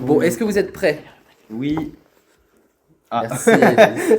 Bon, est-ce que vous êtes prêts? Oui. Merci. Alice.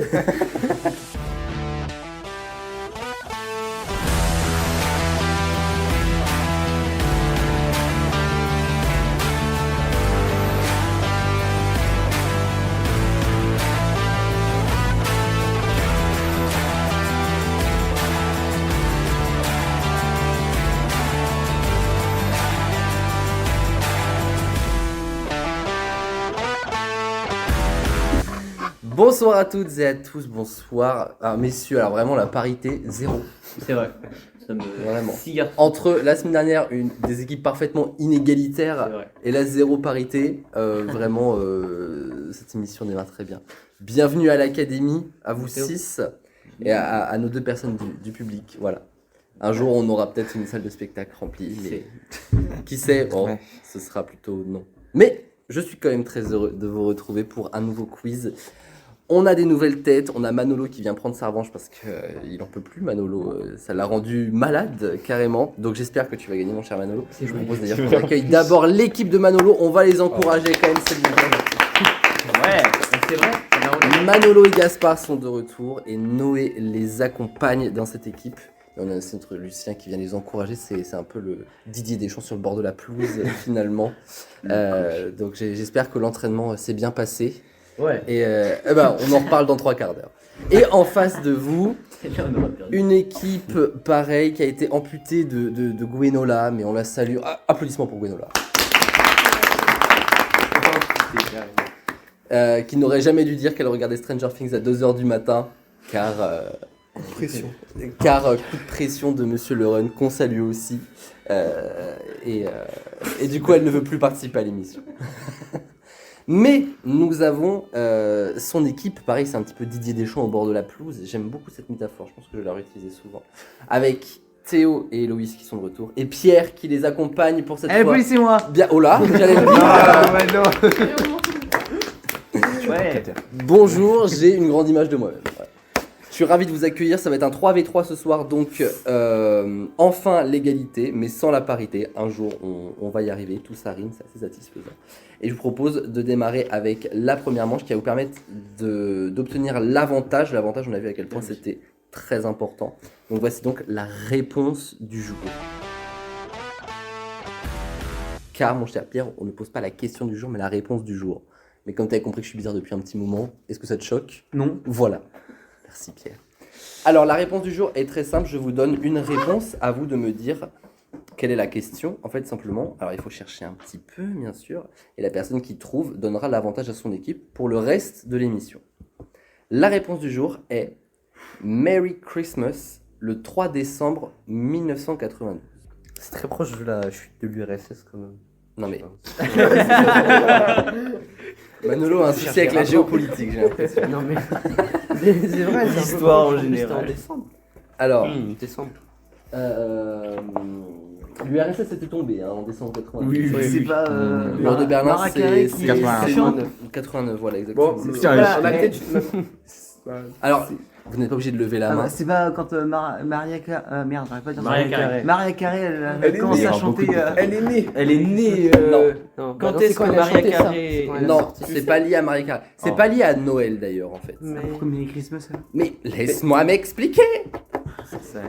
Bonsoir à toutes et à tous, bonsoir. Ah, messieurs, alors vraiment la parité, zéro. C'est vrai. Ça me... Vraiment. 6 garçons. Entre la semaine dernière, des équipes parfaitement inégalitaires C'est vrai. et la zéro parité, vraiment cette émission démarre très bien. Bienvenue à l'Académie, à vous 6 et à nos 2 personnes du public. Voilà. Un jour, on aura peut-être une salle de spectacle remplie, mais qui sait, bon, Ouais. ce sera plutôt non. Mais je suis quand même très heureux de vous retrouver pour un nouveau quiz. On a des nouvelles têtes, on a Manolo qui vient prendre sa revanche parce qu'il en peut plus, Manolo, ça l'a rendu malade carrément, donc j'espère que tu vas gagner mon cher Manolo. Je vous propose d'ailleurs qu'on accueille d'abord l'équipe de Manolo, on va les encourager quand même, c'est bien. Ouais, c'est vrai. Manolo et Gaspard sont de retour et Noé les accompagne dans cette équipe. On a aussi notre Lucien qui vient les encourager, c'est un peu le Didier Deschamps sur le bord de la pelouse finalement. Donc j'espère que l'entraînement s'est bien passé. Ouais. Et on en reparle dans 3 quarts d'heure. Et en face de vous, une équipe pareille qui a été amputée de Gwenola, mais on la salue. Ah, applaudissements pour Gwenola. Qui n'aurait jamais dû dire qu'elle regardait Stranger Things à 2h du matin, car coup de pression de Monsieur Leron, qu'on salue aussi. Et du coup, elle ne veut plus participer à l'émission. Mais nous avons son équipe, pareil, c'est un petit peu Didier Deschamps au bord de la pelouse. J'aime beaucoup cette métaphore, je pense que je la réutilise souvent. Avec Théo et Héloïse qui sont de retour, et Pierre qui les accompagne pour cette fois. Oui, c'est moi. Bien, oh là, j'allais le dire. Ouais. Bonjour, j'ai une grande image de moi-même. Ouais. Je suis ravi de vous accueillir, ça va être un 3v3 ce soir, donc enfin l'égalité, mais sans la parité. Un jour, on va y arriver, tout ça rime, c'est assez satisfaisant. Et je vous propose de démarrer avec la première manche qui va vous permettre d'obtenir l'avantage. L'avantage, on a vu à quel point c'était très important. Donc voici donc la réponse du jour. Car, mon cher Pierre, on ne pose pas la question du jour, mais la réponse du jour. Mais comme tu as compris que je suis bizarre depuis un petit moment, est-ce que ça te choque? Non. Voilà. Merci Pierre. Alors la réponse du jour est très simple, je vous donne une réponse, à vous de me dire quelle est la question. En fait simplement, alors il faut chercher un petit peu bien sûr, et la personne qui trouve donnera l'avantage à son équipe pour le reste de l'émission. La réponse du jour est Merry Christmas le 3 décembre 1992. C'est très proche de la chute de l'URSS quand même. Non mais... Manolo a un souci avec la géopolitique, j'ai l'impression. Non mais c'est vrai, c'est L'histoire en C'était général. en décembre. Alors... Décembre. L'URSS était tombé en décembre 89. Oui, c'est pas. Le mur de Berlin, c'est 89. 89, voilà, exactement. Bon, Putain, on a peut-être. Alors, vous n'êtes pas obligé de lever la main. C'est pas quand Maria Carré. Merde, j'arrive pas à dire ça. Maria Carré. Maria Carré, elle Elle est commence née, à alors, chanter. Elle est née. Elle est née. Non. Quand est-ce que Maria Carré. Non, c'est pas lié à Marie Carré. C'est pas lié à Noël d'ailleurs en fait. Pourquoi Merry Christmas alors Mais laisse-moi m'expliquer.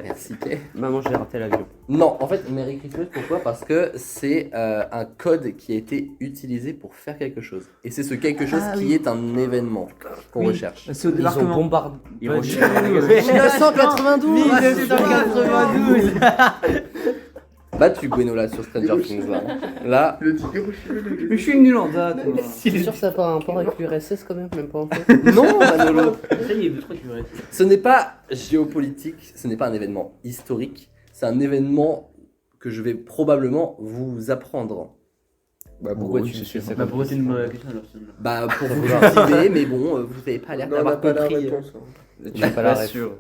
Merci Pierre. Maman, j'ai raté l'avion. Non, en fait, Merry Christmas, pourquoi? Parce que c'est un code qui a été utilisé pour faire quelque chose. Et c'est ce quelque chose Ah, qui oui. est un événement qu'on recherche. C'est au Ils ont débarquement. bombardé. 1992 1992. Battu Gwenola sur Stranger Things là. Là, Le dit Hiroshima. Je suis nul en date. C'est sûr que ça n'a pas un rapport avec l'URSS quand même, même pas en fait. non Manolo. Ça y est, le truc il reste. Ce n'est pas géopolitique, ce n'est pas un événement historique, c'est un événement que je vais probablement vous apprendre. Bah Pourquoi oui, tu c'est sûr. sais Bah, pourquoi c'est une mauvaise question alors celle-là? Bah pour vous motiver, mais bon, vous n'avez pas l'air Non, on n'a d'avoir pas la compris. réponse. hein. Tu n'as pas la ref. sûr.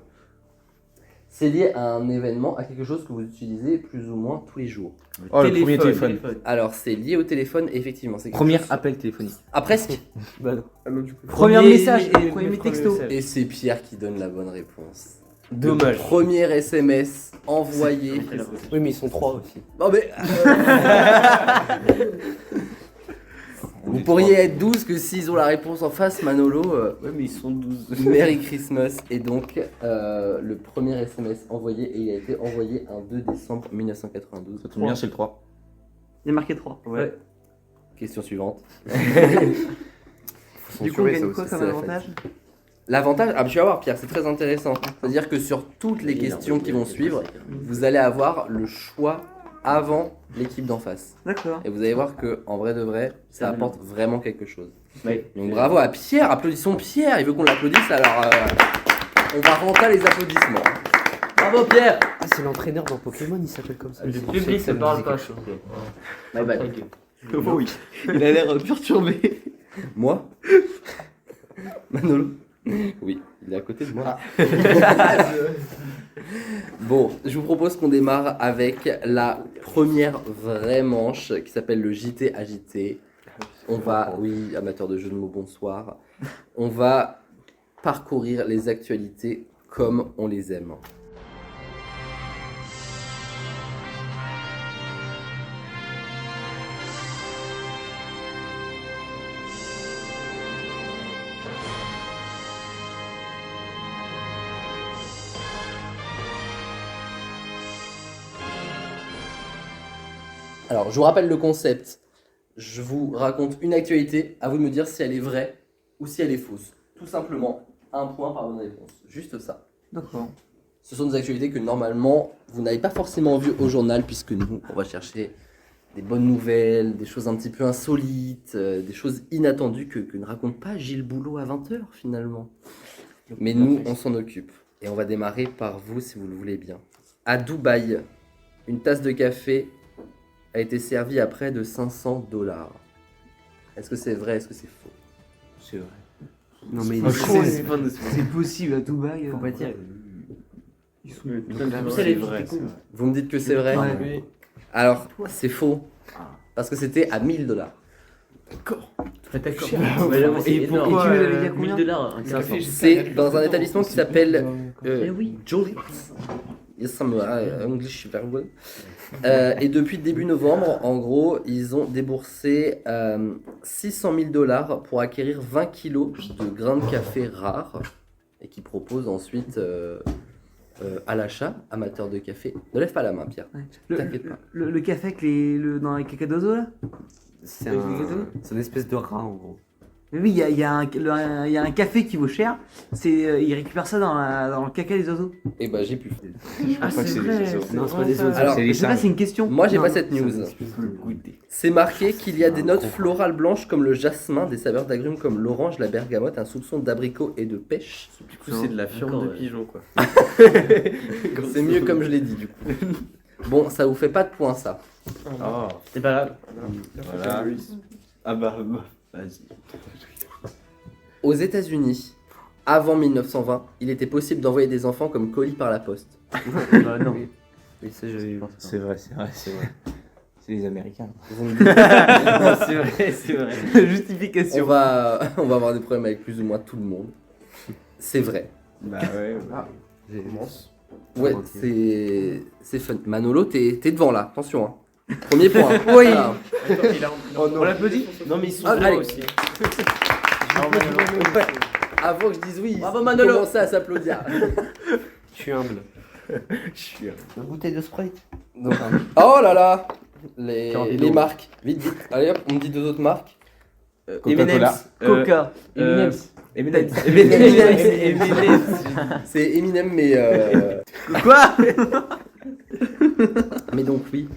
C'est lié à un événement, à quelque chose que vous utilisez plus ou moins tous les jours. Oh, le premier téléphone. Alors c'est lié au téléphone, effectivement. C'est quelque Premier chose- appel téléphonique. Ah presque. Bah non. Ah non, du coup. Premier message et premier texto. message. Et c'est Pierre qui donne la bonne réponse. Dommage. Le premier SMS envoyé. Oui, mais ils sont 3 aussi. Non mais... Vous pourriez être 12 que s'ils ont la réponse en face, Manolo. Ouais, mais ils sont 12. Merry Christmas est donc le premier SMS envoyé et il a été envoyé un 2 décembre 1992. Ça tombe bien, c'est le 3. Il y a marqué 3. Ouais. Question suivante. Du coup, on gagne quoi comme c'est la avantage? L'avantage, tu vas voir Pierre, c'est très intéressant. C'est-à-dire que sur toutes les questions qui vont suivre, vous allez avoir le choix avant l'équipe d'en face. D'accord. Et vous allez voir que en vrai de vrai, ça apporte vraiment quelque chose. Ouais. Donc bravo à Pierre, applaudissons Pierre, il veut qu'on l'applaudisse, alors on va rentrer les applaudissements. Bravo Pierre. Ah, c'est l'entraîneur dans Pokémon, il s'appelle comme ça. Le public ne parle pas. Bye bye. Oui, il a l'air perturbé. Moi Manolo Oui, il est à côté de moi. Bon, je vous propose qu'on démarre avec la première vraie manche qui s'appelle le JT agité. On va, oui, amateur de jeux de mots, bonsoir. On va parcourir les actualités comme on les aime. Alors, je vous rappelle le concept. Je vous raconte une actualité, à vous de me dire si elle est vraie ou si elle est fausse. Tout simplement, un point par bonne réponse. Juste ça. D'accord. Ce sont des actualités que normalement, vous n'avez pas forcément vues au journal, puisque nous, on va chercher des bonnes nouvelles, des choses un petit peu insolites, des choses inattendues que ne raconte pas Gilles Boulot à 20h finalement. Mais nous, on s'en occupe. Et on va démarrer par vous, si vous le voulez bien. À Dubaï, une tasse de café a été servie à près de 500 $. Est-ce que c'est vrai, est-ce que c'est faux? C'est vrai. Non, mais C'est possible à Dubaï. Faut pas dire. Ils sont... C'est vrai. Vous me dites que c'est vrai? Ouais. Alors, c'est faux. Parce que c'était à 1000 $. D'accord. Et pourquoi, tu nous avais dit à combien? $1000 un café. C'est dans un établissement qui s'appelle Eh oui. Joliet. Yes, I'm English very well. Et depuis début novembre, en gros, ils ont déboursé 600 000 $ pour acquérir 20 kilos de grains de café rares et qui proposent ensuite à l'achat, amateurs de café. Ne lève pas la main, Pierre. T'inquiète pas. Le café avec dans les caca d'ozo là? c'est une espèce de rat en gros. Mais oui, il y a un café qui vaut cher. Ils récupèrent ça dans le caca des oiseaux. Et bah, j'ai pu. Ah, c'est vrai. Non, c'est pas des oiseaux. Alors, c'est Je les sais pas, singes. c'est une question. Moi, j'ai Non. pas cette news. C'est marqué qu'il y a des notes florales blanches comme le jasmin, des saveurs d'agrumes comme l'orange, la bergamote, un soupçon d'abricot et de pêche. Du coup, c'est de la fiente D'accord, de ouais. pigeon, quoi. C'est mieux comme je l'ai dit, du coup. Bon, ça vous fait pas de points, ça. Oh, C'est pas grave. voilà. Ah bah, vas-y. Aux États-Unis, avant 1920, il était possible d'envoyer des enfants comme colis par la poste. Bah non. Oui, ça j'avais eu. C'est vrai. C'est les Américains. Vous me dites- C'est vrai. on, Justification. va, on va avoir des problèmes avec plus ou moins tout le monde. C'est vrai. Bah ouais. Ouais, c'est fun. Manolo, t'es devant là, attention. Hein. Premier point. Oui. Voilà. On l'applaudit? Non, mais ils sont Ah, bons allez. aussi. Ouais. Avant que je dise oui, Bravo, Manolo. commencez à s'applaudir. Je suis humble. Une bouteille de Sprite. Donc, oh là là, Candido. les marques. Vite, vite. Allez hop, on me dit deux autres marques. Coca-Cola. Coca. M&M's. C'est Eminem, mais Quoi? mais donc oui.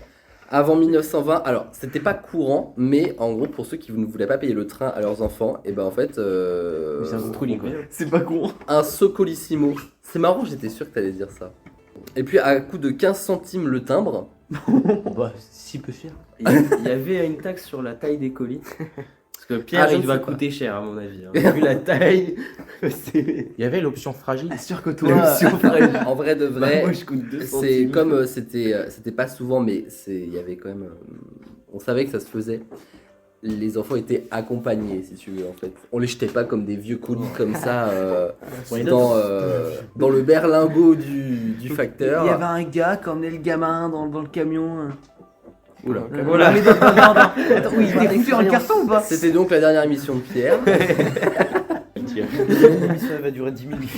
Avant 1920, alors c'était pas courant, mais en gros pour ceux qui ne voulaient pas payer le train à leurs enfants, et ben en fait C'est un trou incroyable. C'est pas con. un Socolissimo. C'est marrant, j'étais sûr que t'allais dire ça. Et puis à coût de 15 centimes le timbre. Bah, si peu cher. Il y avait une taxe sur la taille des colis. Parce que Pierre, Ah, je il ne va sais pas. coûter cher à mon avis. Hein. Vu la taille, c'est... Il y avait l'option fragile. C'est sûr que toi. En vrai de vrai, Moi, je coûte 2 c'est centimes. comme c'était pas souvent, mais il y avait quand même. On savait que ça se faisait. Les enfants étaient accompagnés, si tu veux, en fait. On les jetait pas comme des vieux colis comme ça Why not dans le berlingot du facteur. Il y avait un gars qui emmenait le gamin dans le camion. Oula. Voilà. Mais attends, oui, il était foutu dans le carton ou pas? C'était donc la dernière émission de Pierre. L'émission elle va durer 10 minutes.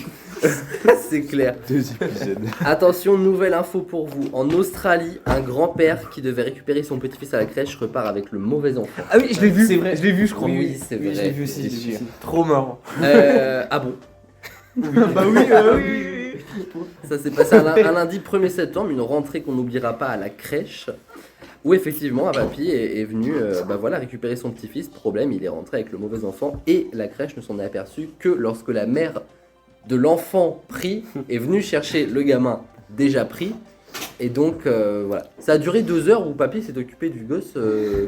C'est clair. 2 épisodes. Attention, nouvelle info pour vous. En Australie, un grand-père qui devait récupérer son petit-fils à la crèche repart avec le mauvais enfant. Ah oui, je l'ai vu. C'est vrai. Je l'ai vu, je crois. Oui, c'est vrai. Je l'ai vu aussi. C'est je l'ai vu sûr. aussi. Trop marrant. Ah bon? Bah oui. Ça s'est passé un lundi 1er septembre, une rentrée qu'on n'oubliera pas à la crèche, où effectivement un papy est venu récupérer son petit-fils. Problème, il est rentré avec le mauvais enfant et la crèche ne s'en est aperçue que lorsque la mère de l'enfant pris est venue chercher le gamin déjà pris. Et donc voilà, ça a duré 2 heures où papy s'est occupé du gosse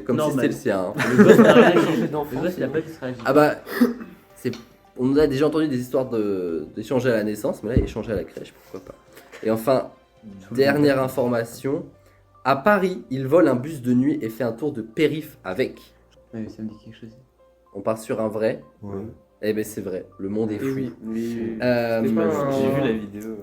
comme si c'était le sien. Hein. Le gosse n'a rien changé d'enfant. Le gosse, il a pas dû se réagir. Ah bah, on a déjà entendu des histoires d'échanger à la naissance, mais là, échanger à la crèche, pourquoi pas. Et enfin, dernière information, à Paris, il vole un bus de nuit et fait un tour de périph' avec. Ouais, ça me dit quelque chose. On part sur un vrai. Ouais. Eh ben c'est vrai, le monde est fou. oui. Euh, C'était pas un- J'ai vu la vidéo.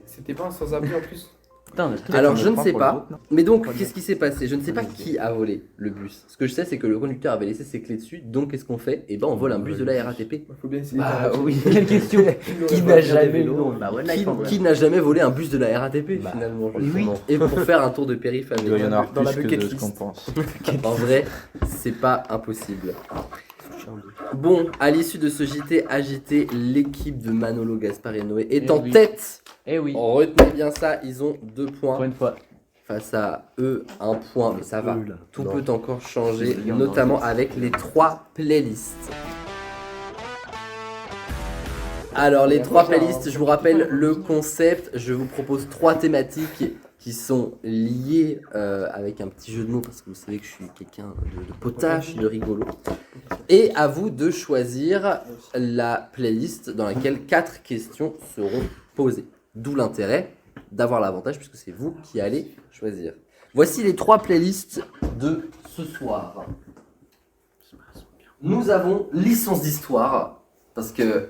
C'était pas un sans-abri en plus. Putain, mais Alors je ne sais pour pas, les autres, non mais donc qu'est-ce qui s'est passé? Je ne sais pas qui a volé le bus. Ce que je sais, c'est que le conducteur avait laissé ses clés dessus, donc qu'est-ce qu'on fait? Eh ben on vole un bus de la RATP. Faut bien essayer. Bah oui. quelle question. Qui n'a jamais Qui n'a jamais volé un bus de la RATP Bah, finalement oui. justement. Et pour faire un tour de périph' avec Il doit y en avoir Dans la plus que bucket de ce list. qu'on pense. En vrai, c'est pas impossible. Bon, à l'issue de ce JT agité, l'équipe de Manolo, Gaspard et Noé est Eh en oui. tête. Eh oui. Retenez bien ça, ils ont 2 Pour points. une fois. Face à eux, 1 point, mais ça va. Tout Non. peut encore changer, C'est bien, notamment non. avec les 3 playlists. Alors, les 3 playlists, je vous rappelle le concept. Je vous propose 3 thématiques qui sont liées avec un petit jeu de mots, parce que vous savez que je suis quelqu'un de potache, de rigolo. Et à vous de choisir la playlist dans laquelle 4 questions seront posées. D'où l'intérêt d'avoir l'avantage, puisque c'est vous qui allez choisir. Voici les 3 playlists de ce soir. Nous avons licence d'histoire, parce que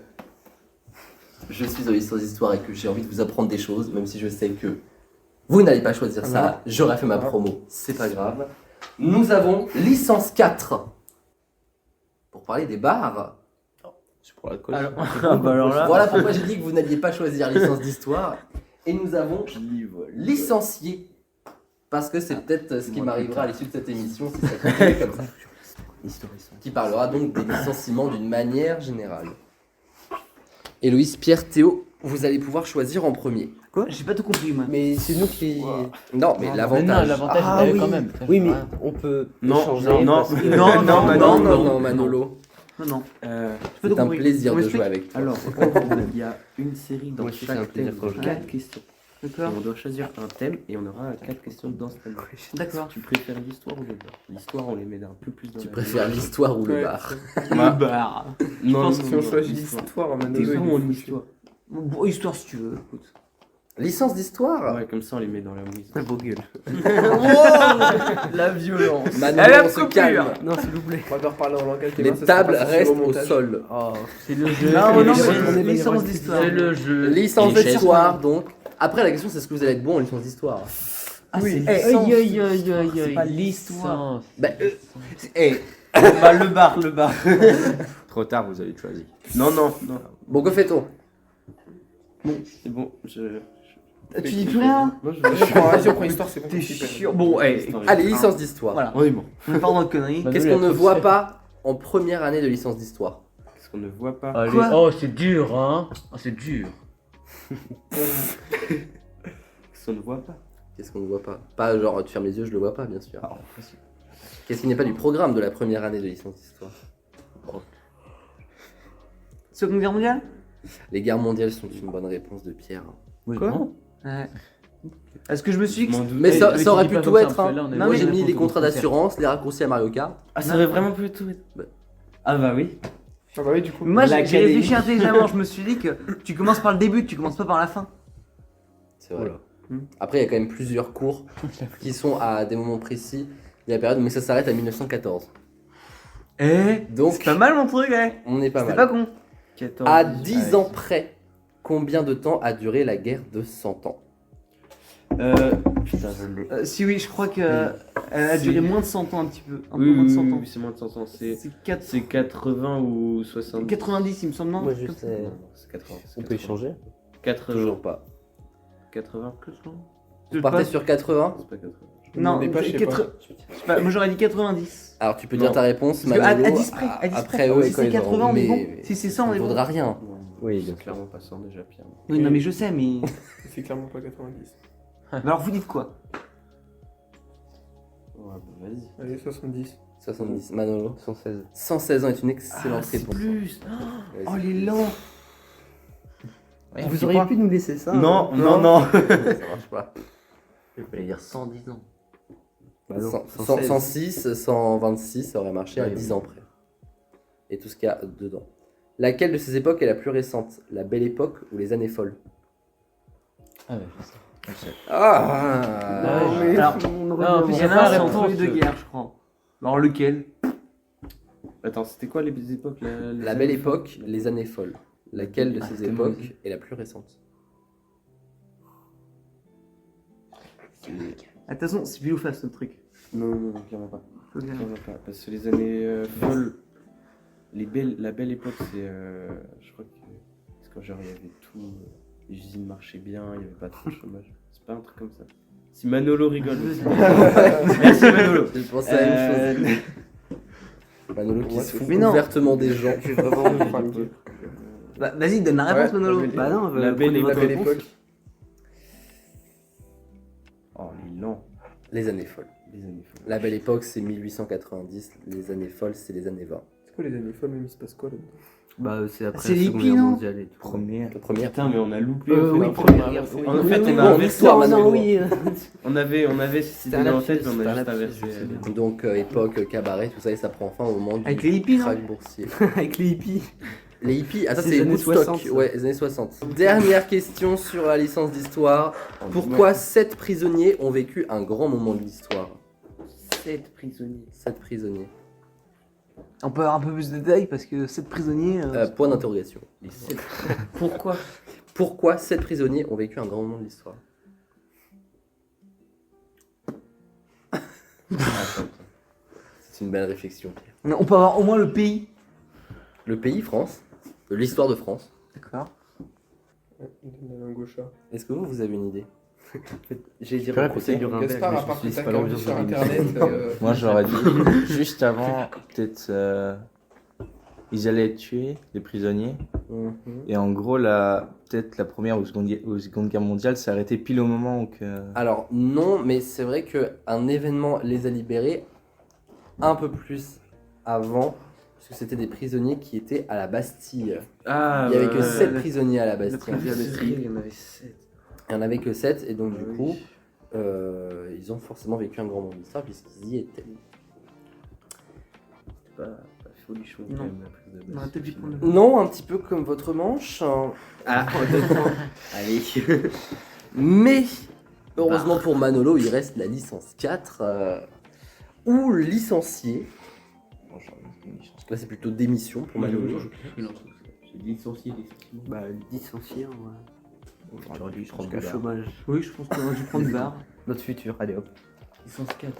je suis en licence d'histoire et que j'ai envie de vous apprendre des choses, même si je sais que vous n'allez pas choisir ça, j'aurais fait ma promo, c'est pas grave. Nous avons licence 4, pour parler des bars. C'est pour la cause. Alors là. Voilà pourquoi j'ai dit que vous n'alliez pas choisir licence d'histoire. Et nous avons licencié, parce que c'est peut-être ce qui m'arrivera à l'issue de cette émission si ça continue comme ça. Qui parlera donc des licenciements d'une manière générale. Héloïse, Pierre, Théo, vous allez pouvoir choisir en premier. J'ai pas tout compris, moi. Mais c'est nous qui. Non, mais Non, l'avantage. l'avantage, Ah il est oui. quand même. Oui, mais on peut. Non, échanger non, parce que- Non, Manolo. Non. C'est un plaisir de jouer avec toi. Alors, il y a une série dans Moi aussi, c'est un chaque plaisir thème, quand je 4 questions. Et D'accord. on doit choisir un thème et on aura 4 questions dans ce thème. D'accord. Tu préfères l'histoire ou le bar? L'histoire, on les met un peu plus dans Tu la préfères l'histoire ou le Ouais. bar? Le bar. Non, pense si qu'on on doit- choisit l'histoire. l'histoire, T'es Manolo, où en il est histoire? Bon, histoire si tu veux. Écoute. Licence d'histoire? Ouais, comme ça on les met dans la mouise. Un beau gueule. La violence. Manolo, Elle a on se coupure. calme. Non, s'il vous plaît. On va devoir parler en langage des Les mains, ça sera tables pas restent sur au montage. sol. Oh. C'est le jeu. Non, non, c'est mais le jeu. licence d'histoire. C'est le jeu. Licence Les chaises. d'histoire, donc. Après, la question, c'est est-ce que vous allez être bon en licence d'histoire? Ah, Oui. c'est Aïe, licence. aïe, aïe, aïe, C'est aïe. pas l'histoire. Bah, Eh, le bar. Trop tard, vous avez choisi. Non. bon, que fait-on? C'est bon, Tu dis plus rien? Moi, je Vas-y, on prend histoire, c'est bon. T'es super. sûr. Bon, eh. Allez, licence d'histoire. Voilà. On est bon. On est pas dans de conneries. Bah, Qu'est-ce qu'on ne voit pas en première année de licence d'histoire? Qu'est-ce qu'on ne voit pas? Allez. Quoi Oh, c'est dur, hein. Oh, c'est dur. Qu'est-ce qu'on ne voit pas? Qu'est-ce qu'on ne voit pas? Pas genre, tu fermes les yeux, je le vois pas, bien sûr. Qu'est-ce qui n'est pas du programme de la première année de licence d'histoire? Seconde Guerre mondiale? Les guerres mondiales sont une bonne réponse de Pierre. Quoi? Ouais. Est-ce que je me suis dit que... Mais ça aurait pu tout être. Hein. Non, Moi, mais j'ai mis les contrats d'assurance, les raccourcis à Mario Kart. Ah, ça aurait vraiment pu tout être. Ah bah oui. Ah bah oui, du coup. Moi j'ai L'Académie. réfléchi intelligemment, je me suis dit que tu commences par le début, tu commences pas par la fin. C'est vrai. Après, il y a quand même plusieurs cours qui sont à des moments précis de la période, mais ça s'arrête à 1914. Eh, Donc, c'est pas mal mon truc, eh. on n'est pas C'est mal. pas con. 14. À 10 ans près, combien de temps a duré la guerre de 100 ans? Putain, je l'ai. Si oui, je crois que Elle a duré moins de 100 ans un petit peu. Un peu Oui, moins de oui, 100 oui, ans. oui, c'est moins de 100 ans. C'est C'est 4... 80 ou 70. 90 il me semble, non? Moi, je sais. Non, c'est 80. c'est On peut 80. échanger. 80. Toujours pas. 80. Vous partez sur 80? C'est pas 80. Non, demandais pas, je sais 4... moi j'aurais dit 90. Alors tu peux Non. dire ta réponse, Parce que Manolo. à 10 près, Après, si eux, c'est quand ils 80, auront- on est bon. mais- Si c'est 100, on ça est ne bon. vaudra rien. Oui, C'est clairement pas 100 déjà, Pierre. Oui, non mais je sais, mais... C'est clairement pas 90. Mais alors vous dites quoi? Ouais, bah vas-y. Allez, 70. 70. Manolo. 116. 116 ans est une excellente c'est réponse. plus. Ouais, Oh les lents. Vous auriez pu nous laisser ça. Non, hein. non, non. Ça marche pas. Il fallait dire 110 ans. Bah 106, 126, ça aurait marché à Ouais, 10 oui. ans près. Et tout ce qu'il y a dedans. Laquelle de ces époques est la plus récente? La Belle Époque ou les années folles? Ah ouais, je sais. Ah Non, mais Alors, on non, aurait mais dû Il y en avoir a un, ça. c'est entre les deux guerres, je crois. Alors lequel? Attends, c'était quoi les époques La Belle Époque, les années folles. Laquelle de ces époques est la plus récente? Ah, de toute façon, c'est pile ou face notre truc. Non, non, non, clairement pas. Faut dire. Clairement pas. Parce que les années folles, la belle époque, c'est. Je crois que. C'est quand genre il y avait tout. Les usines marchaient bien, il n'y avait pas trop de chômage. C'est pas un truc comme ça. Si Manolo rigole. Merci Manolo. Je pensais à la même chose. Manolo qui se fout Mais non. ouvertement des gens. Je vais vraiment me faire niquer. Bah, vas-y, donne la réponse, Ouais, Manolo. la belle- Bah non, la belle prenez époque. votre La belle réponse. époque. Oh, les lents. Les années folles. Les années folles. La Belle Époque, c'est 1890. Les années folles, c'est les années 20. C'est quoi les années folles, même il se passe quoi là-dedans? Bah, c'est après C'est la les Seconde hippies, Guerre non mondiale et tout. Première. La première. Putain, mais on a loupé. Oui, en fait, Première Guerre. En fait, on Bon, a l'histoire, Non, non, Manolo. oui. On avait cette un idée en lapsus, tête, mais on c'était a un juste lapsus, inversé. je sais bien. Donc, époque, cabaret, tout ça, et ça prend fin au moment du Avec les hippies, non crack boursier. Avec les hippies. Les hippies, ah ça C'est c'est les années Woodstock, 60, ça. ouais, les années 60. Dernière question sur la licence d'histoire. Pourquoi 7 prisonniers ont vécu un grand moment de l'histoire? 7 prisonniers. 7 prisonniers. On peut avoir un peu plus de détails parce que 7 prisonniers. Point d'interrogation. Les 7. Pourquoi Pourquoi 7 prisonniers ont vécu un grand moment de l'histoire? C'est une belle réflexion. Pierre. On peut avoir au moins le pays. Le pays, France. L'histoire de France. D'accord. Ouais, il donne la langue au chat. Est-ce que vous avez une idée? J'ai dit peux répéter du Rhimbert, Gaspard, mais à je me part suis que dit, t'as c'est pas perdu l'ambiance sur de l'émission. internet. Moi j'aurais dit juste avant, peut-être ils allaient tuer des prisonniers. Mhm. Et en gros, peut-être la première ou seconde guerre mondiale s'est arrêtée pile au moment où que... Alors non, mais c'est vrai qu'un événement les a libérés un peu plus avant, parce que c'était des prisonniers qui étaient à la Bastille. Ah, Il n'y avait que 7 ouais. prisonniers à la Bastille. Il y en avait 7. Il n'y en avait que 7, et donc du Oui. coup, ils ont forcément vécu un grand moment d'histoire puisqu'ils y étaient. Pas folichon Non. quand même la prise de On aurait Bastille. peut-être dû prendre le. Non, un petit peu comme votre manche, hein. Ah, allez. Mais heureusement pour Manolo, il reste la licence 4 ou licencié. Bon, j'aurais dit une chance. Là, c'est plutôt démission pour Manolo. J'ai licencié effectivement. Bah, licencié, ouais. J'aurais dû prendre Jusqu'à le bar. chômage. Oui, je pense qu'on aurait dû prendre le bar. Notre futur, allez hop. Licence 4.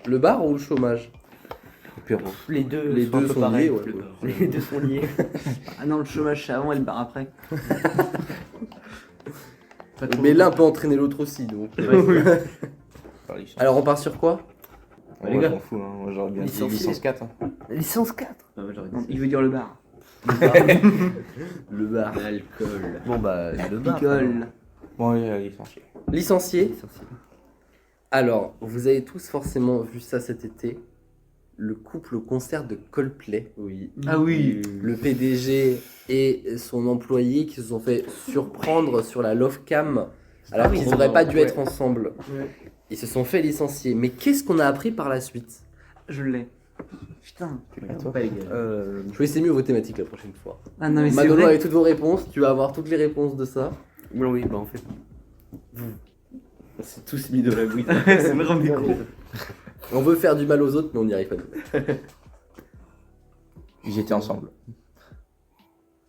Le bar ou le chômage? Les deux, Les deux sont liés, ouais. Les deux sont liés. Ah non, le chômage c'est avant et le bar après. Mais l'un peut entraîner l'autre aussi, donc. Par licence. Alors on part sur quoi? Ouais, les moi, gars. je m'en fous, hein. Moi j'aurais bien dit Licencié. licence 4. Hein. Licence 4. Ah ouais, j'aurais Non, dit il veut dire le bar. Le bar. l'alcool. Bon, bah, le bar. Picole. Bon, oui, licencié. Licencié. Licencié. Alors, vous avez tous forcément vu ça cet été. Le couple concert de Coldplay. Oui. Ah oui. Le PDG et son employé qui se sont fait surprendre sur la Love Cam alors qu'ils n'auraient pas dû être ensemble. Ouais. Ils se sont fait licencier. Mais qu'est-ce qu'on a appris par la suite? Je l'ai. Putain. Pas les gars. Choisissez mieux vos thématiques la prochaine fois. Ah non, mais c'est Manolo vrai. avec toutes vos réponses, tu vas avoir toutes les réponses de ça. Oui, bah, en fait. On s'est tous mis de la bouille. C'est vraiment des cons. On veut faire du mal aux autres, mais on n'y arrive pas. Nous. Ils étaient ensemble.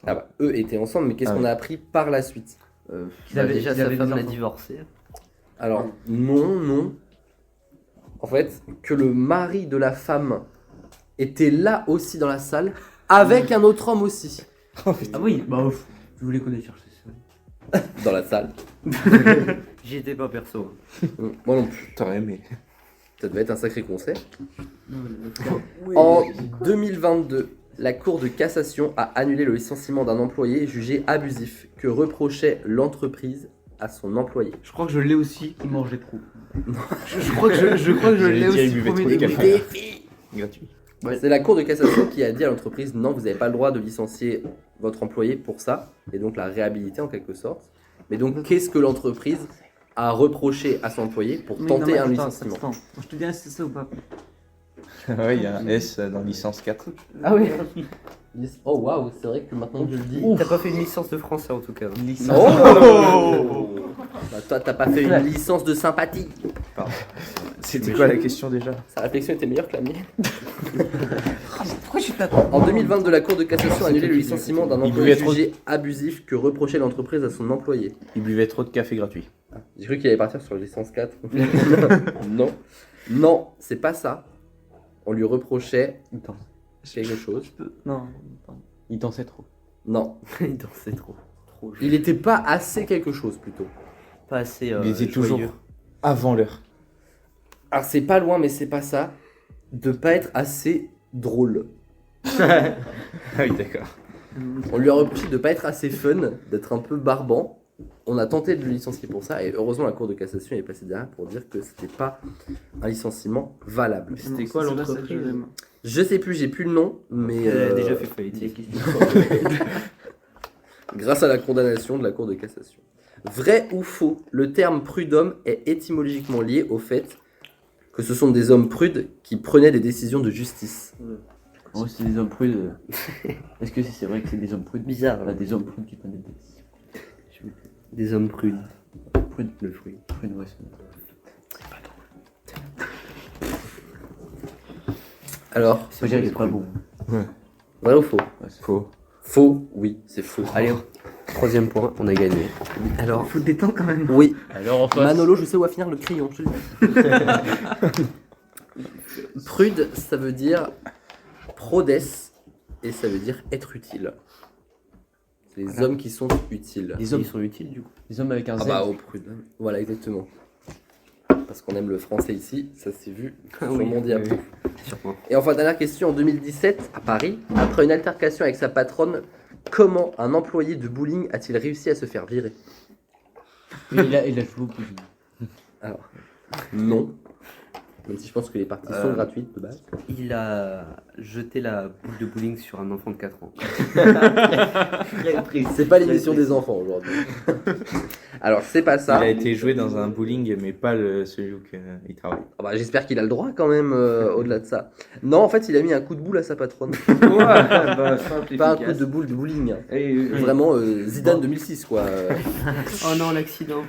Ah bah, eux étaient ensemble, mais qu'est-ce Ah qu'on oui. a appris par la suite? Bah, déjà, ils sa avaient femme des l'a enfants. divorcé. Alors, non. en fait, que le mari de la femme était là aussi dans la salle, avec un autre homme aussi, Ah oui, bah je voulais qu'on aille chercher ça. dans la salle. J'y étais pas perso. Moi non plus. T'aurais aimé. Ça devait être un sacré concert. Oui. En 2022, la Cour de cassation a annulé le licenciement d'un employé jugé abusif que reprochait l'entreprise à son employé. Je crois que je l'ai aussi, il mangeait trop. je crois que je l'ai J'allais dire, il aussi. buvait premier trop de degré. café. Gratuit. C'est la Cour de cassation qui a dit à l'entreprise non, vous n'avez pas le droit de licencier votre employé pour ça, et donc la réhabiliter en quelque sorte. Mais donc, qu'est-ce que l'entreprise a reproché à son employé pour Oui, non, tenter mais un attends, licenciement? attends. Je te dirais si c'est ça ou pas. Ouais, il y a un S dans licence 4. Ah oui. Oh waouh, c'est vrai que maintenant que je le dis. T'as pas fait une licence de français en tout cas. Oh Bah, toi, t'as pas fait une licence de sympathie. C'était quoi la question déjà? Sa réflexion était meilleure que la mienne. Pourquoi je suis pas En 2022, la Cour de cassation a annulé le licenciement d'un Il employé buvait trop de- jugé abusif que reprochait l'entreprise à son employé. Il buvait trop de café gratuit. J'ai cru qu'il allait partir sur la licence 4. Non. Non, c'est pas ça. On lui reprochait quelque chose. Non. Il dansait trop. Non. Il dansait trop. Il était pas assez quelque chose plutôt. Pas assez. Il était toujours avant l'heure. Alors c'est pas loin, mais c'est pas ça. De pas être assez drôle. Ah oui, d'accord. On lui a reproché de pas être assez fun, d'être un peu barbant. On a tenté de le licencier pour ça et heureusement la Cour de cassation est passée derrière pour dire que c'était pas un licenciement valable. C'était quoi l'entreprise? Je sais plus, j'ai plus le nom, mais Elle a déjà fait faillite. grâce à la condamnation de la Cour de cassation. Vrai ou faux, le terme prud'homme est étymologiquement lié au fait que ce sont des hommes prudes qui prenaient des décisions de justice. Oh, c'est des hommes prudes. Est-ce que c'est vrai que c'est des hommes prudes? Bizarre. Là, des hommes prudes qui prennent des décisions. Des hommes prudes. Prudes, Le fruit. prudes, ouais. Alors, Moi, je dirais que c'est pas bon. vrai ou faux? Faux. Faux, oui, c'est faux. Allez, troisième point, on a gagné. Alors, Faut te détendre quand même. Oui, Alors en Manolo, je sais où va finir le crayon. je te le dis. Prude, ça veut dire prodesse et ça veut dire être utile. C'est les hommes qui sont utiles. Les hommes, ils sont utiles du coup. les hommes avec un Ah Z. bah au prude. Voilà, exactement. Parce qu'on aime le français ici, ça s'est vu sur mon diapo. Sûrement. Et enfin, dernière question, en 2017, à Paris, après une altercation avec sa patronne, comment un employé de bowling a-t-il réussi à se faire virer? Il a joué au plus. Alors, non. Même si je pense que les parties sont gratuites de base. Il a jeté la boule de bowling sur un enfant de 4 ans. C'est pas l'émission des enfants aujourd'hui. Alors, c'est pas Il ça. a été joué dans un bowling, mais pas celui où il travaille. Ah bah, j'espère qu'il a le droit quand même, au-delà de ça. Non, en fait, il a mis un coup de boule à sa patronne. Pas un coup de boule de bowling. Vraiment, Zidane 2006, quoi. Oh non, l'accident.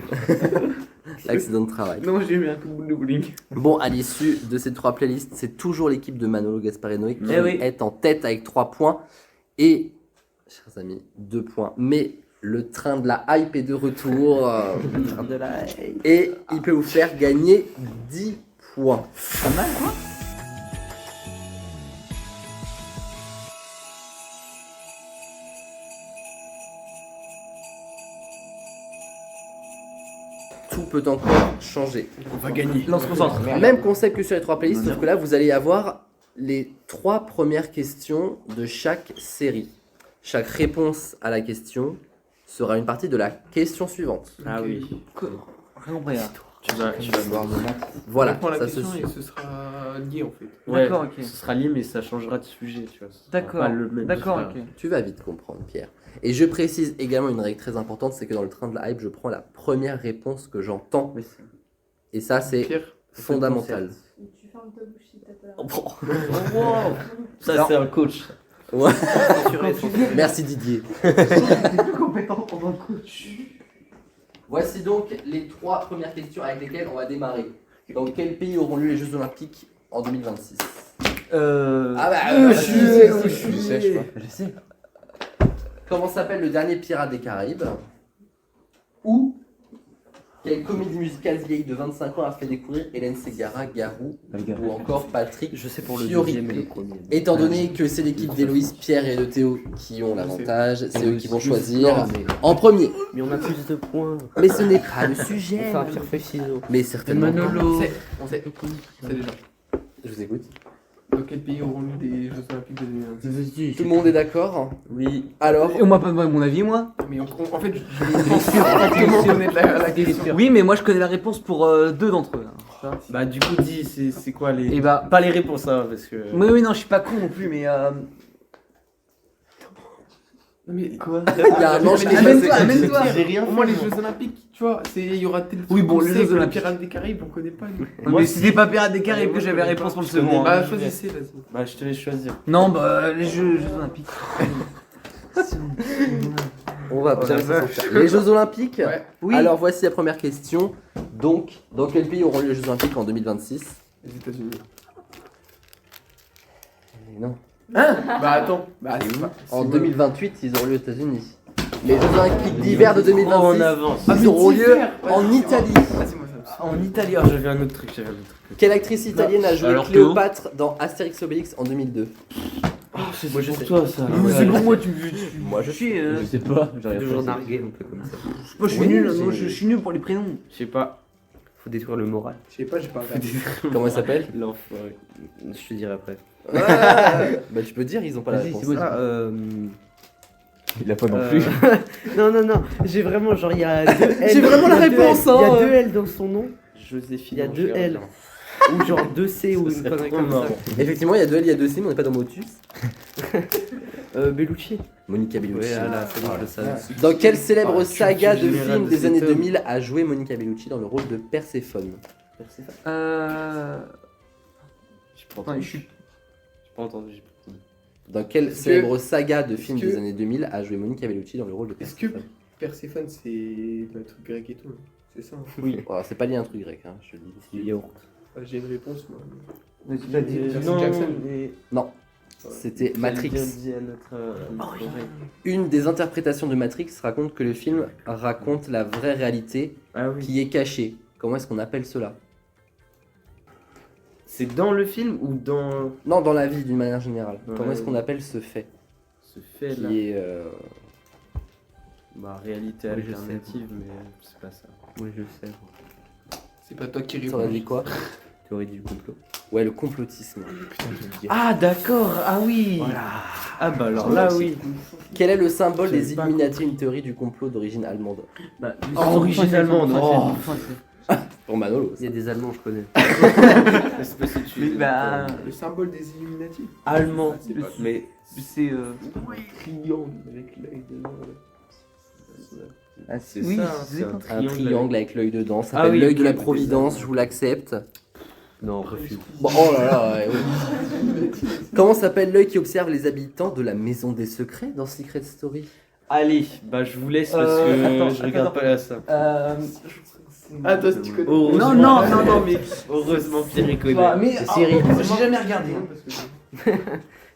Accident de travail. Non, j'ai mis un coup de boule de bowling. Bon, à l'issue de ces 3 playlists, c'est toujours l'équipe de Manolo Gaspareno qui Eh oui. est en tête avec 3 points. Et, chers amis, 2 points. Mais le train de la hype est de retour. Et il peut vous faire gagner 10 points. Pas mal, quoi. Tout peut encore changer. On va gagner. Là, on se concentre. Même concept que sur les 3 playlists, sauf que là, vous allez avoir les 3 premières questions de chaque série. Chaque réponse à la question sera une partie de la question suivante. Ah oui. Rien vrai. Tu vas voir le match. Voilà, On prend la ça se question suit. et ce sera lié en fait. D'accord, ok. Ce sera lié, mais ça changera de sujet, tu vois. Ce sera D'accord. pas le même, D'accord, c'est pas- ok. Tu vas vite comprendre, Pierre. Et je précise également une règle très importante, c'est que dans le train de la hype, je prends la première réponse que j'entends. Oui, c'est- Et ça, c'est Pierre, fondamental. Tu fermes ta bouche si t'as pas. Wow. Ça, c'est un coach. Ouais. Censuré, censuré. Merci Didier. plus compétent pendant le coach. Voici donc les 3 premières questions avec lesquelles on va démarrer. Dans quel pays auront lieu les Jeux Olympiques en 2026? Ah bah, Je sais, je crois. Je sais. comment s'appelle le dernier pirate des Caraïbes? Où Quelle comédie musicale vieille de 25 ans a fait découvrir Hélène Ségara, Garou ou encore Patrick Je sais pour le Fiori. deuxième et le premier. Étant donné que c'est l'équipe d'Héloïse, Pierre et de Théo qui ont l'avantage, c'est eux qui vont choisir en premier. Mais on a plus de points. Mais ce n'est pas le On sujet. fait un pierre feuille ciseaux. Mais certainement pas. On sait déjà. Je vous écoute. Dans quel pays auront eu des Jeux Olympiques de 2026? Tout le monde est d'accord? Oui. Alors, Et on m'a pas demandé mon avis, moi. Mais en fait, je pense exactement connaître la question. Oui, mais moi je connais la réponse pour 2 d'entre eux. hein. Bah du coup dis c'est quoi les... Et bah, Pas les réponses hein, parce que... oui, non, je suis pas con non plus, mais. Mais quoi? il y a un ange qui Amène-toi, passe. amène-toi. J'ai rien. Au moins les Jeux Olympiques, tu vois, il y aura tel Oui, bon, les Jeux les Olympiques. Pirates des Caraïbes, on connaît pas nous. Mais c'était pas Pirates des Caraïbes que j'avais la réponse pour le second. hein. Bah choisissez, vas-y. Bah je te laisse choisir. Non, bah, les Jeux Olympiques. On va bien s'en sortir. Les Jeux Olympiques. Ouais. Oui. Alors voici la première question. Donc, dans quel pays auront lieu les Jeux Olympiques en 2026? Les États-Unis. Non. Bah attends. Bah c'est pas. En 2028, ils auront lieu aux États-Unis. Les Jeux Olympiques d'hiver de 2026, en avance. ils auront lieu en Italie. Vas-y, moi ça me En Italie, oh, j'avais un autre truc, Quelle actrice italienne a joué Alors, Cléopâtre dans Astérix Obélix en 2002? Moi je sais. Toi ça. Mais c'est pour moi, Moi je suis. Je sais pas, j'arrive Toujours pas. nargué un peu comme ça. Moi je suis Oui, nul, c'est- moi je suis nul pour les prénoms. Je sais pas. Faut détruire le moral. Je sais pas, j'ai pas regardé. Comment elle s'appelle? L'enfoiré. Je te dirai après. Bah tu peux dire, ils ont pas la Vas-y, réponse. c'est bon. Il l'a pas non plus. Non, non, non. J'ai vraiment, genre, il y a 2 L. J'ai vraiment la il y a deux réponse, L, Il y hein. a 2 L dans son nom. Joséphine. Il y a 2 Angier. L. Ou genre 2 C ou une connerie comme ça. Effectivement, il y a deux L, il y a deux C, mais on n'est pas dans Motus. Bellucci. Monica Bellucci. Ouais, voilà, c'est bon, je le savais. Dans quelle célèbre Ah, saga de culture générale films de des cet années homme. 2000 a joué Monica Bellucci dans le rôle de Perséphone? J'ai pas Attends, entendu. je suis. J'ai pas entendu. J'ai pas entendu. Dans quelle Est-ce que- célèbre saga de films est-ce des que- années 2000 a joué Monica Bellucci dans le rôle de Est-ce que Perséphone? Perséphone c'est le truc grec et tout? C'est ça? hein. Oui. Alors, c'est pas lié à un truc grec, hein, je te le dis. Du yaourt. Ah, j'ai une réponse moi. T'as dit. Percy Jackson. Non, c'était Matrix. Dit à notre, Une des interprétations de Matrix raconte que le film raconte la vraie réalité Ah oui. qui est cachée. Comment est-ce qu'on appelle cela? C'est dans le film ou dans Non, dans la vie d'une manière générale. Dans Comment la est-ce qu'on vie. appelle ce fait ce fait là? qui est Bah réalité Oui, je alternative, mais c'est pas ça. Oui, je sais. C'est pas toi qui Ça aurait réponds. dit quoi? Théorie du complot. Ouais, le complotisme. Ah d'accord, ah oui. Ah bah alors là oui. Quel est le symbole des J'avais pas Illuminati, une théorie du complot d'origine allemande? Bah, Originalement, non. Pour Manolo. Il y a des Allemands, je connais. Espèce de Mais bah. Le symbole des Illuminati. allemand. C'est pas- Mais C'est. triangle avec l'œil dedans. Ah, C'est oui, ça, c'est c'est pas- Un triangle avec l'œil dedans, ça Ah s'appelle oui, l'œil ok, de la ok, Providence, ça. je vous l'accepte. Non, refus. Bon, oh là là, ouais, oui. Comment s'appelle l'œil qui observe les habitants de la Maison des Secrets dans Secret Story? Allez, bah je vous laisse parce que attends, je regarde attends. pas ça. Ah, toi, si tu connais. Heureusement- non, mais heureusement Pierre il connaît. Bah, mais. C'est Cyril. J'ai jamais regardé. hein.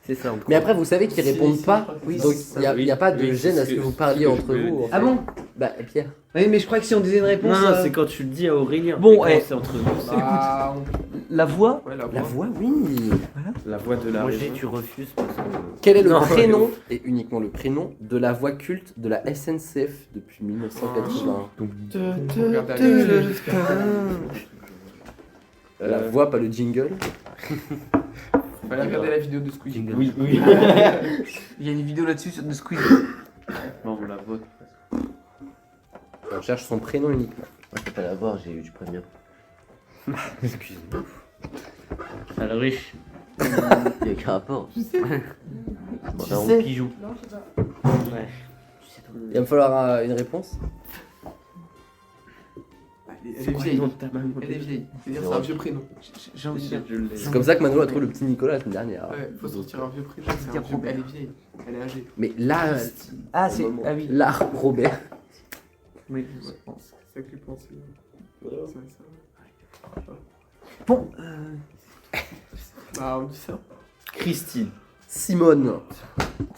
C'est ça, on Mais après, vous savez qu'ils répondent pas, Oui, donc c'est il ça, n'y a, oui. pas de Oui, gêne c'est à ce que ce vous que parliez je entre voulais vous. dire. en Ah fait. bon? Bah, Pierre. Oui, mais je crois que si on disait une réponse. Non, c'est quand tu le dis à Aurélien. Bon, Mais quand eh. c'est entre nous. Ah, La voix. ouais, La voix, oui. La voix de la Moi, raison. j'ai tu refuses parce que. Quel est le Non, prénom, et uniquement le prénom, de la voix culte de la SNCF depuis 1980? Regarde à la- La voix, pas le jingle. Fallait regarder la vidéo de Squeezie. Jingle. Oui, oui. Il y a une vidéo là-dessus sur The Squeeze. Non, la voix. On cherche son prénom uniquement. Moi, je peux pas la voir, j'ai eu du premier. Excuse-moi. Alors riche. Il y a qu'un rapport. Je sais. sais. Pigeon. Non, je sais pas. Ouais. Tu sais tout. Il va me falloir une réponse. Elle est vieille. Elle est vieille. C'est-à-dire, c'est un vieux prénom. J'ai envie de dire. Je l'ai. C'est comme ça que Manolo a trouvé le petit Nicolas la semaine dernière. Ouais, faut sortir un vieux prénom. c'est un vieux- Elle est vieille. Elle est âgée. Mais là, Ah, c'est. Ah oui. là, Robert. Oui. C'est ça que tu penses. Ouais, ça. Bon. Bah, on dit ça. Christine. Simone.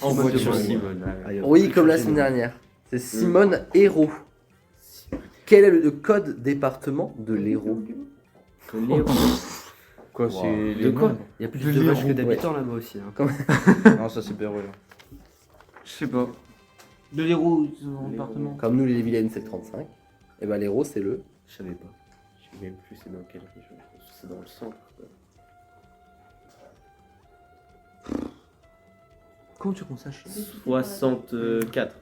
En voiture Simone. Allez, hop. Oui, comme la semaine dernière. C'est Simone Hérault. Quel est le code département de l'Hérault? Quoi, Wow. c'est les De quoi nombres Il y a plus De de vaches que l'Hérault, d'habitants là-bas aussi. Hein. Non, ça c'est Béroul. Je sais pas. De l'Hérault, son département. Comme nous, les Vilaines, c'est le 35. Et ben l'Hérault, c'est le. Je savais pas. Je sais même plus c'est dans quelle région. Je pense que c'est dans le centre. Comment tu veux qu'on sache? 64.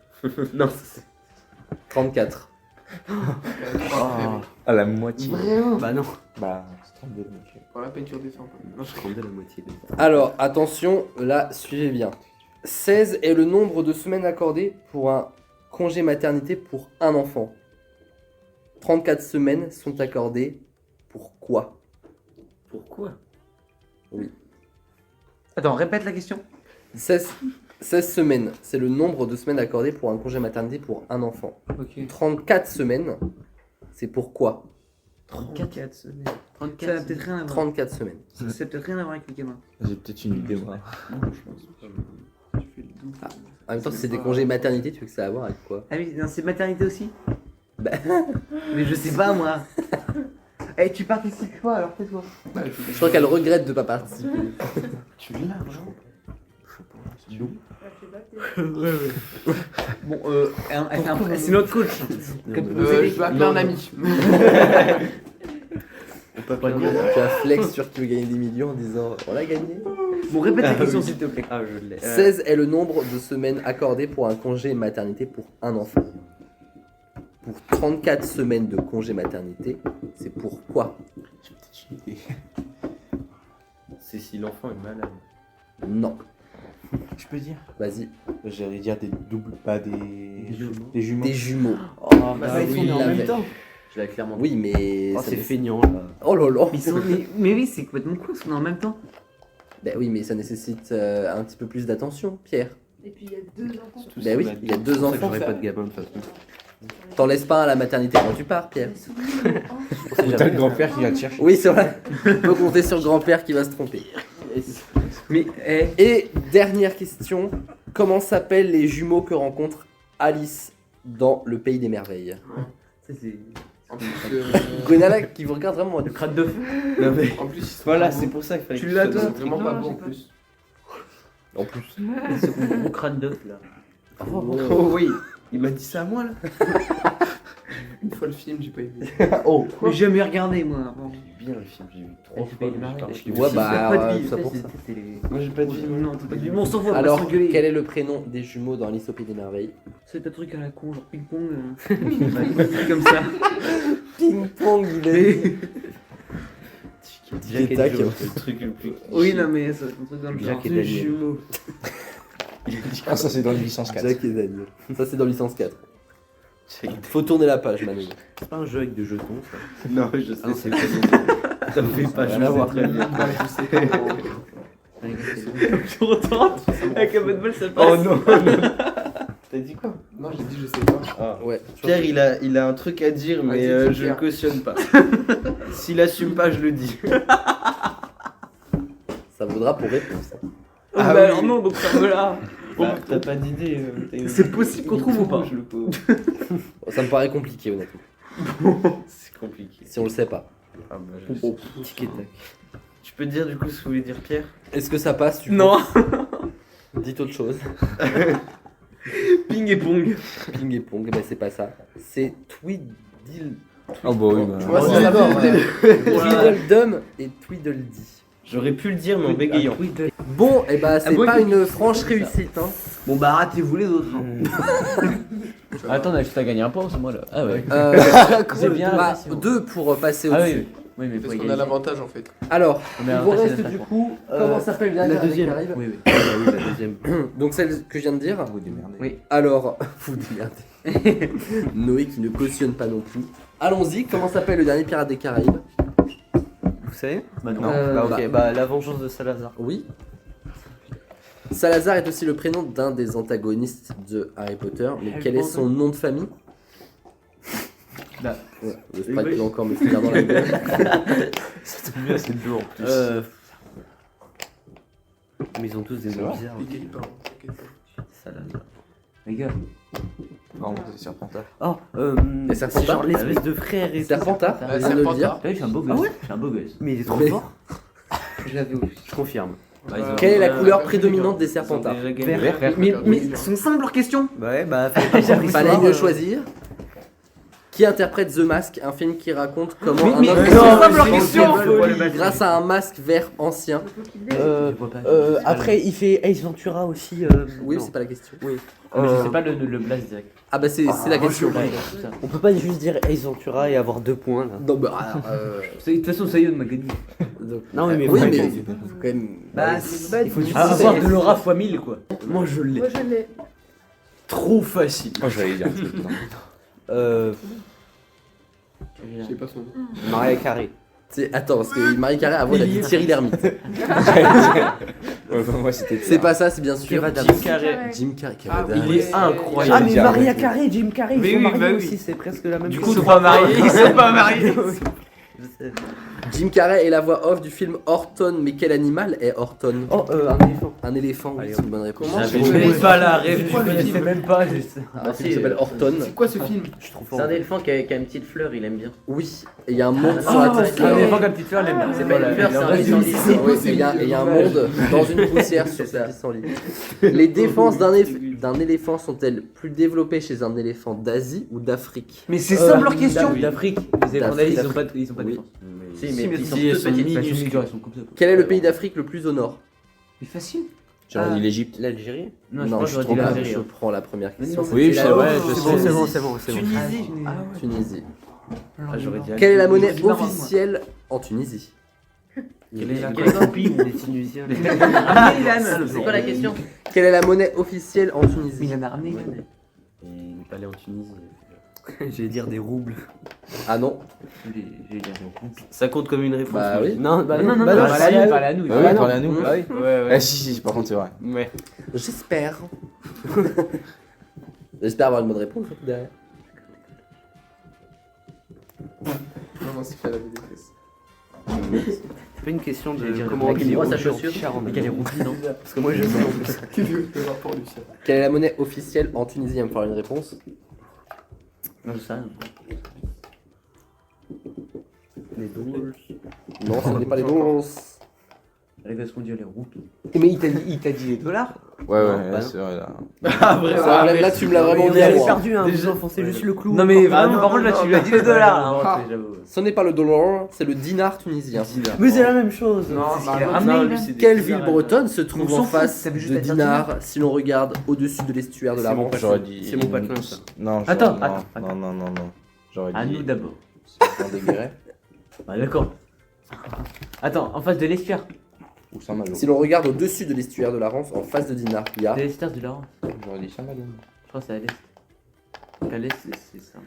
Non, c'est 34. À la moitié. Vraiment? Bah non. Bah, c'est 32 donc. Pour la peine, tu redescends. Non, je compte de la moitié. Alors, attention, là, suivez bien. 16 est le nombre de semaines accordées pour un congé maternité pour un enfant. 34 semaines sont accordées pour quoi? pourquoi. Attends, répète la question. 16 semaines, c'est le nombre de semaines accordées pour un congé maternité pour un enfant. Ok. 34 semaines, c'est pour quoi? 34 semaines. 34. Ça a peut-être rien à voir. 34 semaines. Ça a peut-être rien à voir avec les gamins. J'ai peut-être une idée, moi. Tu fais le double. En même temps, si c'est des congés maternité, tu veux que ça a à voir avec quoi? Ah oui, non, c'est maternité aussi? Bah. Mais je sais pas moi. Eh, tu participes pas alors tais-toi. Je crois qu'elle regrette de pas participer. Tu l'as, non? Je sais pas, Bon, c'est notre coach. Je dois appeler un ami. On peut pas dire. Tu as flex sur qui veut gagner des millions en disant on l'a gagné. Bon, répète la Ah, question oui. s'il te plaît. Ah, je l'ai. 16 est le nombre de semaines accordées pour un congé maternité pour un enfant. Pour 34 semaines de congé maternité, c'est pourquoi? J'ai peut-être une idée. C'est si l'enfant est malade. Non. Je peux dire? Vas-y. J'allais dire des doubles, pas des. jumeaux. Des jumeaux. Des jumeaux. Oh, bah, bah, ça, ils oui, sont nés en la même veille. temps. Je l'avais clairement. Oui, mais. Oh, ça c'est nécess- feignant là. Oh là là. Ils sont... mais oui, c'est complètement con, ils sont en même temps. Ben oui, mais ça nécessite un petit peu plus d'attention, Pierre. Et puis il y a 2 enfants. Ben oui, il y a deux C'est pour ça que enfants. j'aurais pas de gamin de toute façon. T'en laisses pas un à la maternité quand tu pars, Pierre. Les souvenirs, hein. T'as le grand-père qui vient te chercher. Oui, c'est vrai. On peut compter sur le grand-père qui va se tromper. Mais, eh, Et dernière question. Comment s'appellent les jumeaux que rencontre Alice dans le pays des merveilles? ça c'est. En plus, Gwenala qui vous regarde vraiment. Le crâne de feu. Non, mais. en plus, ils sont Voilà, vraiment- c'est pour ça qu'il fallait Tu que l'as, je toi fasse ils sont vraiment Non, pas non, bons en j'ai pas. plus. En plus. Ce gros crâne d'œuf là. Oh oui, il m'a dit ça à moi là. Une fois le film, j'ai pas aimé. Oh. Mais j'ai jamais regardé moi. Bon. J'ai vu bien le film, j'ai vu 3 Ouais, fois. c'est pas une marque. putain, je l'ai vu Ouais, six bah, fois. pas de vie, ça pour ça. Moi j'ai pas de vie, moi. Non, t'as pas de vie. Bon, on s'en fout, on va Alors, s'engueuler. quel est le prénom des jumeaux dans Alice au pays des merveilles? C'est un truc à la con, genre ping-pong. Comme ça. Ping-pong, il est. Jack et Tac. Joe, c'est le truc le plus. Oui, non, mais c'est un truc dans le genre. Jack et Daniel. Jumeaux. Ah, ça c'est dans les licences 4. Jack et Daniel. Ça, c'est dans licence 4. Faut tourner la page, Manu. C'est pas un jeu avec de jetons ça. Non, je sais, Ah non, c'est c'est pas ça me fait pas, je Rien à sais voir. très bien. Je sais pas. Allez, c'est- Tu retentes avec un peu de bol, ça Oh passe. non, T'as dit quoi? Non, j'ai dit je sais pas. Ah. Ouais. Pierre, il a un truc à dire, mais Vas-y, dis, je le Pierre. cautionne pas. S'il assume pas, je le dis. Ça vaudra pour réponse. Ah bah oui. alors non, donc ferme-la. Bah, t'as pas d'idée. C'est possible qu'on trouve ou pas? Je le pauvre. Ça me paraît compliqué, honnêtement. C'est compliqué. Si on le sait pas. Ah bah, je sais. Tic et tac. Tu peux dire du coup ce que vous voulez dire, Pierre? Est-ce que ça passe? Non. Dites autre chose. Ping et pong. Ping et pong, ben c'est pas ça. C'est Tweedle. Ah bah oui, bah. Tu vois, Oh, c'est ça le d'accord, problème. Tweedledum et Tweedledee. J'aurais pu le dire, mais en bégayant. Bon, et bah c'est bon, pas écoute, une franche réussite. Hein. Bon bah ratez-vous les autres. hein. Attends, on a juste à gagner un point, c'est moi là. Ah ouais. C'est bien Bah, l'impression. 2 pour passer Ah au-dessus. oui, oui, mais Parce pour qu'on a égaliser. l'avantage en fait. Alors, On est il vous avantage reste d'être du d'accord. coup, comment s'appelle bien La deuxième. Arrive Oui, oui. Ah oui, la deuxième. Donc celle que je viens de dire. Vous démerdez. Oui. Alors, vous démerdez. Noé qui ne cautionne pas non plus. Allons-y, comment s'appelle le dernier pirate des Caraïbes? Vous savez Maintenant. Bah ok, bah la vengeance de Salazar. Oui. Salazar est aussi le prénom d'un des antagonistes de Harry Potter, mais quel est son nom de famille? Là. Ouais, le sprite peut encore me finir dans la gueule. Ça tombe bien, c'est dur en plus. Mais ils ont tous des noms bizarres. T'inquiète pas, t'inquiète pas. Salazar. Les gars, Non, c'est Serpentard. Oh, Et c'est Serpentard genre l'espèce de frère et Serpentard, Ah, je viens de le dire. Serpentard. T'as vu, je suis un beau gosse. Ah ouais Je suis un beau gosse. Mais il est trop Mais- fort. Je l'avais oublié. Je confirme. Bah, ils ont- Quelle est la Euh, couleur vert, prédominante des Ils ont Serpentards? déjà gagné. Vert. Mais ils sont simples leurs questions. Ouais, bah. Fallait mieux choisir. Qui interprète The Mask, un film qui raconte comment un mais homme c'est se simple sauve leur question. grâce à un masque vert ancien. Après, il fait Ace Ventura aussi. Oui, non. c'est pas la question. Mais je sais pas le blast direct. Ah bah c'est la question. On peut pas juste dire Ace Ventura et avoir 2 points là. Donc, bah, alors, De toute façon, Sayon m'a gagné. donc, Non, mais oui, faut mais pas- faut quand même. Bah, il faut juste avoir de l'aura fois 1000 quoi. Moi je l'ai. Moi je l'ai. Trop facile. Moi, j'allais dire un truc. non. Je sais pas son nom. Mariah Carey. Attends, parce que Marie Carré a voix la Thierry Lhermitte. Ouais, moi, c'était. C'est pas ça, c'est bien sûr Kev Adams. Jim Carrey. Jim Carrey. Ah, Kev Adams. Il est incroyable. Ah, mais Mariah Carey, Jim Carrey, Mais ils sont oui, mariés bah oui. aussi, c'est presque la même Du chose. coup, ils sont pas mariés. Ils sont pas mariés. Je sais. Jim Carrey est la voix off du film Horton, mais quel animal est Horton? Oh, un éléphant. Un éléphant, oui, Allez, c'est une bonne réponse. Je connais pas la rêve du Je connaissais film. même pas. Juste. Un film qui s'appelle Horton. C'est quoi ce film? Je trouve C'est un éléphant qui a une petite fleur, il aime bien. Oui, et il y a un monde sur la petite Un fleur. éléphant comme petite fleur, elle aime bien. C'est pas une fleur, c'est un pissenlit. Oui, et il y a un monde dans une poussière sur cette pissenlit. Les défenses d'un éléphant sont-elles plus développées chez un éléphant d'Asie ou d'Afrique? Mais c'est simple leur question. D'Afrique. Les éléphants d'Asie, ils ont pas de Oui. défense. Si, Si, mais mais ils sont si, elles toutes sont petites. minuscules. Ils sont comme ça. Quel est le pays d'Afrique le plus au nord? C'est facile. J'aurais dit l'Égypte. L'Algérie. Non, je crois que j'aurais dit trompe pas, l'Algérie. je prends la première question. Oui, C'était je la- ouais, je C'est sais. bon, c'est bon, c'est bon, c'est bon. Tunisie. Tunisie. Ah, j'aurais dit Quelle est la monnaie Algérie. officielle en Tunisie? Quelle est la Quel est le pays on est Tunisiens. Ah, Milan. C'est quoi la question? Quelle est la monnaie officielle en Tunisie? Milan a ramené. Il est allé en Tunisie. J'allais dire des roubles. Ah non. Ça compte comme une réponse. Bah oui. Non, bah Non, non, bah non, c'est parle à eux. à nous. Ah oui, parlez à nous. Bah oui. Ouais, ouais. Ah si, par contre, c'est vrai. Ouais. J'espère. J'espère avoir une bonne réponse surtout derrière. Non, c'est fait la vidéo. C'est pas une question J'allais de dire comment avec on dit moi, sa rouge en chaussure. Pichard, en Elle est rouge, non? Parce que moi je sais en plus. Quel est le rapport, Lucien? Quelle est la monnaie officielle en Tunisie? Il va me falloir une réponse. Non, ça. Les doubles. Non, ce n'est pas les bons. Avec ce qu'on dit, les routes. Mais il t'a dit les dollars. Ouais, Non, ouais, bah là, non. c'est vrai là. Ah, vraiment. Là, tu me l'as vraiment Vous dit à avez moi. perdu, hein, Déjà, vous enfoncez juste le clou. Non, mais encore. vraiment, par contre, là, tu lui as dit les dollars. Ah, j'avoue. Ce n'est pas le dollar, c'est le dinar tunisien. Mais c'est la même chose. Non, non, lui, c'est des Quelle dinars, ville bretonne se trouve On en s'en fout, face ça veut juste de dire Dinard si l'on regarde au-dessus de l'estuaire de la C'est mon Manche? J'aurais dit. C'est mon patelin, ça. Non, j'aurais- Attends, non, attends, non. J'aurais dit. À nous d'abord. Jean des Guérets Ah, d'accord. Attends, en face de l'estuaire. ou Saint-Malo. Si l'on regarde au-dessus de l'estuaire de la Rance, en face de Dinard, il y a... De l'estuaire du Laurent. J'aurais dit Saint-Malo. Je crois que c'est à l'est. À l'est, c'est ça.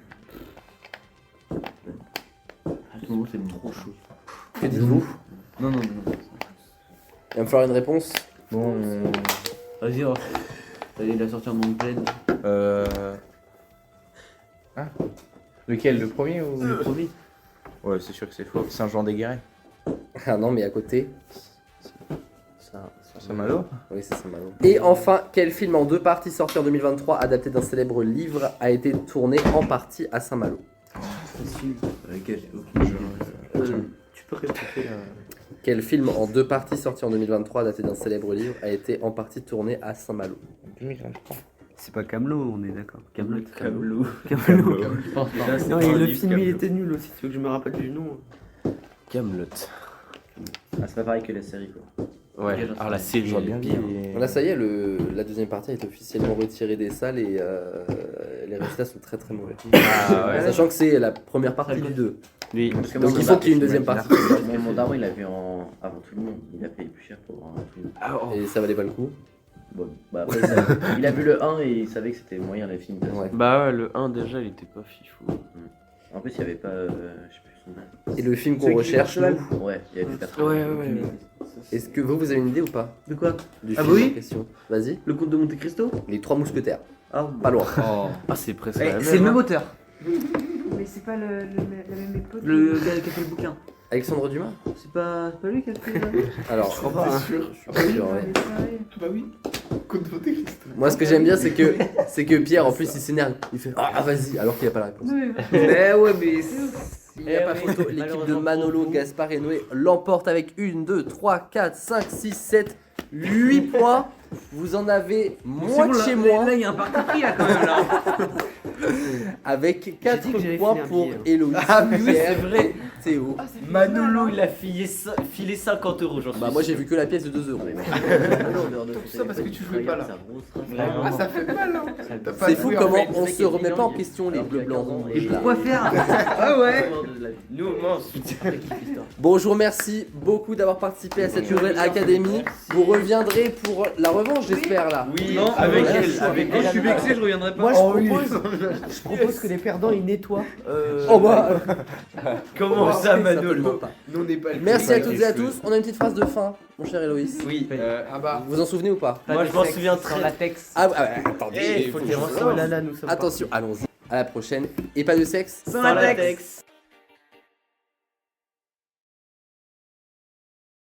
À tout moment, c'est trop chaud. Que dites-vous? Non. Il va me falloir une réponse. Bon. Vas-y, oh. Il a sorti un nom de plaine. Ah. Lequel, le premier ou Le premier. Ouais, c'est sûr que c'est faux. Saint-Jean des Guérets. Ah non, mais à côté... Saint-Malo. Oui, c'est Saint-Malo. Et enfin, quel film en 2 parties sorti en 2023, adapté d'un célèbre livre, a été tourné en partie à Saint-Malo? Tu peux répéter Quel film en 2 parties sorti en 2023, adapté d'un célèbre livre, a été en partie tourné à Saint-Malo? 2023. C'est pas Camelot, on est d'accord. Camelot. Camelot. Camelot. Je pense pas. Non, et le film il était nul aussi, tu veux que je me rappelle du nom? Camelot. Ah, c'est pas pareil que la série, quoi. Ouais, alors la série, J'aurais elle bien est dit. bien. Là, ça y est, la deuxième partie a été officiellement retirée des salles et les résultats sont très très mauvais. Ah ouais. Sachant que c'est la première partie du 2. Oui. Parce que Donc moi, il faut qu'il y ait une deuxième partie. Mon daron, il l'a vu avant tout le monde. Il a payé plus cher pour voir tout le monde. Ah, oh. Et ça valait pas le coup. Bon, bah après, il a vu le 1 et il savait que c'était moyen les films. Ouais. Bah ouais, le 1 déjà, il était pas fifou. En plus, il y avait pas. Je sais plus son nom. Et le film qu'on recherche, nous, Ouais, il y avait pas Ouais. est-ce que vous avez une idée ou pas De quoi? du Ah film oui en question? Vas-y. Le comte de Monte Cristo? Les 3 mousquetaires. Ah, Pas loin. Ah, c'est presque Eh, la même. c'est le même hein. auteur. Mais c'est pas la même époque. Le gars qui a fait le bouquin. Alexandre Dumas? c'est pas lui qui a fait. Alors, T'es sûr? je suis pas sûr, Ouais, ouais. mais c'est pareil. Bah oui. Conte Monte Cristo. Moi, ce que j'aime bien, c'est que Pierre, en plus, il s'énerve. Il fait ah, vas-y, alors qu'il a pas la réponse. Oui, Mais ouais, mais. Il n'y a pas photo. L'équipe de Manolo, Gaspard et Noé l'emporte avec 1, 2, 3, 4, 5, 6, 7, 8 points. Vous en avez moitié moins. Là, il y a un parti pris là quand même là. Avec 4 dit que j'allais points filer un pour billet, hein. Héloïse, Ah, mais oui, Pierre, c'est vrai. Théo. Ah, ça fait Manolo, mal, il a filé 50 euros, j'en suis Bah moi j'ai vu que la pièce de 2 euros. Tout ça parce que tu jouais pas là. Vraiment. Ah, ça fait mal, hein. T'as pas C'est fou joué, en comment fait. on se remet pas en question les bleus blancs rouges. Et là. pourquoi faire Ah ouais. Nous, moi, on soutient. Bon, je vous remercie beaucoup d'avoir participé à cette nouvelle académie. Vous reviendrez pour la revanche, j'espère là. Oui, Non, avec voilà, elle. Avec Je suis vexé, je reviendrai pas. Moi, Oh oui. je propose que les perdants ils nettoient. Oh bah, Comment ça, certainement Manolo pas. Nous, on n'est pas Merci à toutes et à tous. On a une petite phrase de fin, mon cher Héloïse. Oui. Ah bah. Vous vous en souvenez ou pas? Moi, je m'en souviens très. latex. Ah, attendez, Eh, faut que dire je ça. sors. Oh là là, nous sommes Attention, allons-y. À la prochaine. Et pas de sexe. Sans latex.